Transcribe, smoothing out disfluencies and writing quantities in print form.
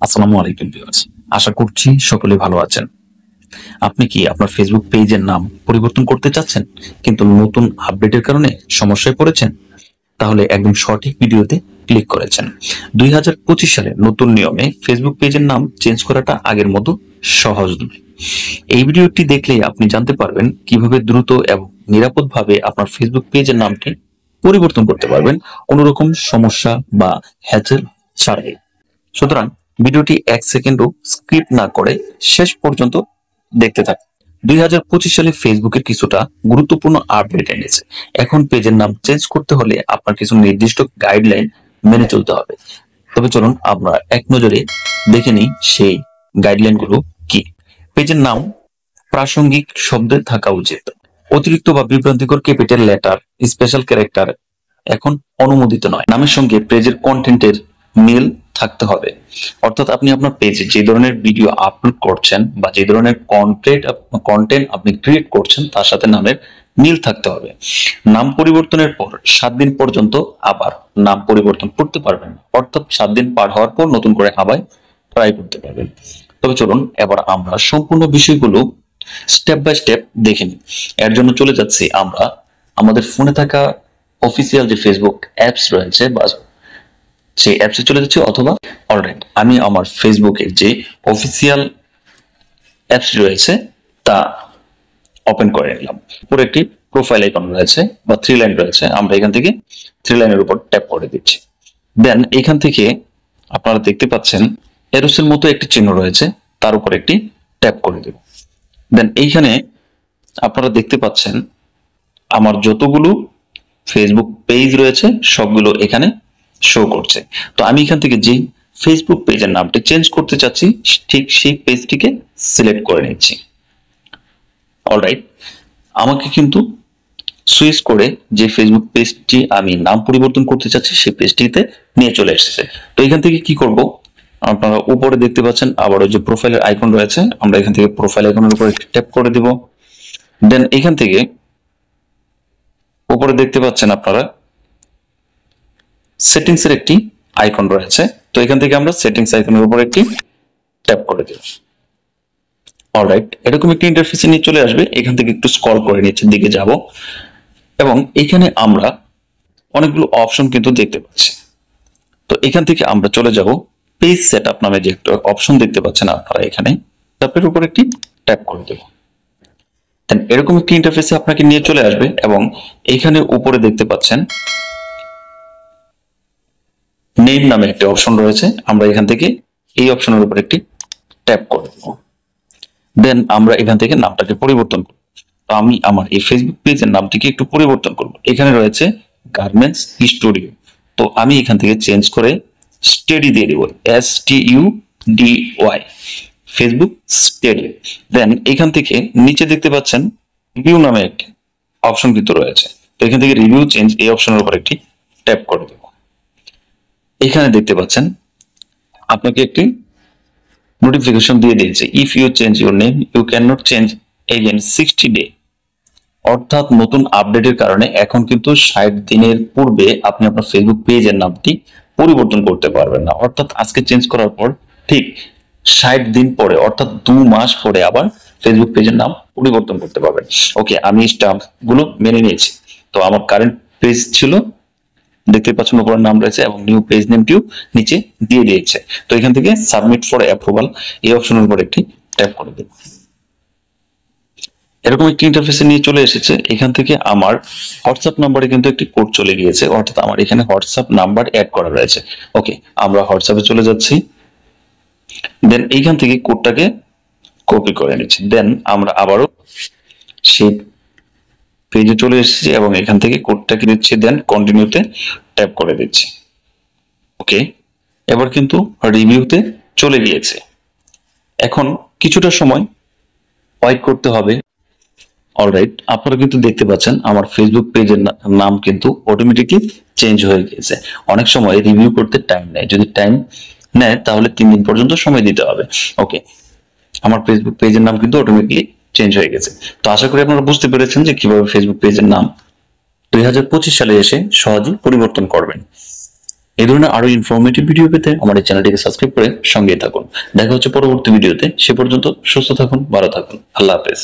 আসসালামু আলাইকুম ভিউয়ার্স। আশা করছি সকলে ভালো আছেন। আপনি কি আপনার ফেসবুক পেজের নাম পরিবর্তন করতে চাচ্ছেন কিন্তু নতুন আপডেটের কারণে সমস্যায় পড়েছেন? তাহলে একদম সঠিক ভিডিওতে ক্লিক করেছেন। 2025 সালে নতুন নিয়মে ফেসবুক পেজের নাম চেঞ্জ করাটা আগের মতো সহজ নয়। এই ভিডিওটি দেখলেই আপনি জানতে পারবেন কিভাবে দ্রুত এবং নিরাপদভাবে আপনার ফেসবুক পেজের নামটি পরিবর্তন করতে পারবেন কোনো রকম সমস্যা বা হ্যাসেল ছাড়াই। সুতরাং ভিডিওটি 1 সেকেন্ডও স্কিপ না করে শেষ পর্যন্ত দেখতে থাকুন। 2025 সালে ফেসবুকের কিছুটা গুরুত্বপূর্ণ আপডেট এনেছে। এখন পেজের নাম চেঞ্জ করতে হলে আপনার কিছু নির্দিষ্ট গাইডলাইন মেনে চলতে হবে। তবে চলুন আমরা এক নজরে দেখে নিই সেই গাইডলাইনগুলো কি। পেজের নাম প্রাসঙ্গিক শব্দে থাকা উচিত। অতিরিক্ত বা বিভ্রান্তিকর ক্যাপিটাল লেটার, স্পেশাল ক্যারেক্টার এখন অনুমোদিত নয়। নামের সঙ্গে পেজের কন্টেন্টের মিল থাকতে হবে। অর্থাৎ আপনি আপনার পেজে যে ধরনের ভিডিও আপলোড করছেন বা যে ধরনের কন্টেন্ট আপনি ক্রিয়েট করছেন তার সাথে নামের মিল থাকতে হবে। নাম পরিবর্তনের পর 7 দিন পর্যন্ত আবার নাম পরিবর্তন করতে পারবেন। অর্থাৎ 7 দিন পার হওয়ার পর নতুন করে আবার ট্রাই করতে পারবেন। তবে চলুন এবার আমরা সম্পূর্ণ বিষয়গুলো স্টেপ বাই স্টেপ দেখে নিই। এর জন্য চলে যাচ্ছি আমরা আমাদের ফোনে থাকা অফিসিয়াল যে ফেসবুক অ্যাপস রয়েছে বা সেই অ্যাপসে চলে যাচ্ছি, অথবা অলরাইট আমি আমার ফেসবুকের যে অফিসিয়াল অ্যাপস রয়েছে তা ওপেন করে নিলাম। পুরো একটি প্রোফাইল আইকন রয়েছে বা 3 লাইন রয়েছে, আমরা এখান থেকে 3 লাইনের উপর ট্যাপ করে দিচ্ছি। দেন এখান থেকে আপনারা দেখতে পাচ্ছেন এরোসের মতো একটি চিহ্ন রয়েছে, তার উপর একটি ট্যাপ করে দেব। দেন এইখানে আপনারা দেখতে পাচ্ছেন আমার যতগুলো ফেসবুক পেজ রয়েছে সবগুলো এখানে শো করছে। তো আমি এখান থেকে যে ফেসবুক পেজের নামটি চেঞ্জ করতে চাচ্ছি ঠিক সেই পেজটিকে সিলেক্ট করে নিচ্ছি। অলরাইট, আমাকে কিন্তু সুইচ করে যে ফেসবুক পেজটি আমি নাম পরিবর্তন করতে চাচ্ছি সেই পেজটিতে নিয়ে চলে এসেছে। তো এখান থেকে কি করব, আপনারা উপরে দেখতে পাচ্ছেন আবার ওই যে প্রোফাইলের আইকন রয়েছে, আমরা এখান থেকে প্রোফাইল আইকনের উপর ট্যাপ করে দিব। দেন এখান থেকে উপরে দেখতে পাচ্ছেন আপনারা সেটিংস এর একটি আইকন রয়েছে, তো এখান থেকে আমরা সেটিংস আইকনের উপর একটি ট্যাপ করে দেব। অলরাইট, এরকম একটি ইন্টারফেসে নিয়ে চলে আসবে। এখান থেকে একটু স্ক্রল করে নিচের দিকে যাব এবং এখানে আমরা অনেকগুলো অপশন কিন্তু দেখতে পাচ্ছি। তো এখান থেকে আমরা চলে যাব পেজ সেটআপ নামে যে একটা অপশন দেখতে পাচ্ছেন আপনারা, এখানে ট্যাপের উপর একটি ট্যাপ করে দেব। দেন এরকম একটি ইন্টারফেসে আপনাকে নিয়ে চলে আসবে এবং এখানে উপরে দেখতে পাচ্ছেন নেম নামে একটা অপশন রয়েছে, আমরা এখান থেকে এই অপশনের উপর একটি ট্যাপ করে দেব। দেন আমরা এখান থেকে নামটাকে পরিবর্তন করব। তো আমি আমার এই ফেসবুক পেজের নামটিকে একটু পরিবর্তন করব। এখানে রয়েছে গার্মেন্টস স্টুডিও, তো আমি এখান থেকে চেঞ্জ করে স্টেডি দিয়ে দেব, STUDY, ফেসবুক স্টেডি। দেন এখান থেকে নিচে দেখতে পাচ্ছেন রিভিউ নামে একটি অপশন কিন্তু রয়েছে, তো এখান থেকে রিভিউ চেঞ্জ এই অপশনের উপর একটি ট্যাপ করে দেব। এখানে দেখতে পাচ্ছেন আপনাকে একটি নোটিফিকেশন দিয়ে দিয়েছে, if you change your name you can not change again 60 day. অর্থাৎ নতুন আপডেটের কারণে এখন কিন্তু 60 দিনের পূর্বে আপনি আপনার ফেসবুক পেজের নামটি পরিবর্তন করতে পারবেন না। অর্থাৎ আজকে চেঞ্জ করার পর ঠিক 60 দিন পরে অর্থাৎ 2 মাস পরে আবার ফেসবুক পেজের নাম পরিবর্তন করতে পারবেন। ওকে, আমি স্টাম্প গুলো মেনে নিয়েছি। তো আমার কারেন্ট পেজ ছিল, দেখতে পাচ্ছেন উপরে নাম রয়েছে এবং নিউ পেজ নেমটিও নিচে দিয়ে দিয়েছে। তো এখান থেকে সাবমিট ফর অ্যাপ্রুভাল এই অপশনের উপর একটি ট্যাপ করে দেব। এরকম একটি ইন্টারফেসে নিয়ে চলে এসেছে। এখান থেকে আমার হোয়াটসঅ্যাপ নাম্বারে কিন্তু একটি কোড চলে গিয়েছে, অর্থাৎ আমার এখানে হোয়াটসঅ্যাপ নাম্বার অ্যাড করা রয়েছে। ওকে, আমরা হোয়াটসঅ্যাপে চলে যাচ্ছি। দেন এইখান থেকে কোডটাকে কপি করে নিচ্ছি। দেন আমরা আবারও সেই পেজে চলে এসেছি এবং এখান থেকে কোডটাকে নিচ্ছি, দেন কন্টিনিউতে ট্যাপ করে দিচ্ছি। ওকে, এবার কিন্তু রিভিউতে চলে গিয়েছে। এখন কিছুটা সময় ওয়েট করতে হবে। অলরাইট, আপনারা কিন্তু দেখতে পাচ্ছেন আমার ফেসবুক পেজের নাম কিন্তু অটোমেটিকলি চেঞ্জ হয়ে গিয়েছে। অনেক সময় রিভিউ করতে টাইম নেয়, যদি টাইম নেয় তাহলে 3 দিন পর্যন্ত সময় দিতে হবে। ওকে, আমার ফেসবুক পেজের নাম কিন্তু অটোমেটিকলি চেঞ্জ হয়ে গেছে। তো আশা করি আপনারা বুঝতে পেরেছেন যে কিভাবে ফেসবুক পেজের নাম 2025 সালে এসে সহজেই পরিবর্তন করবেন। এই ধরনের আরো ইনফরমেটিভ ভিডিও পেতে আমার এই চ্যানেলটিকে সাবস্ক্রাইব করে সঙ্গেই থাকুন। দেখা হচ্ছে পরবর্তী ভিডিওতে। সে পর্যন্ত সুস্থ থাকুন, ভালো থাকুন। আল্লাহ হাফেজ।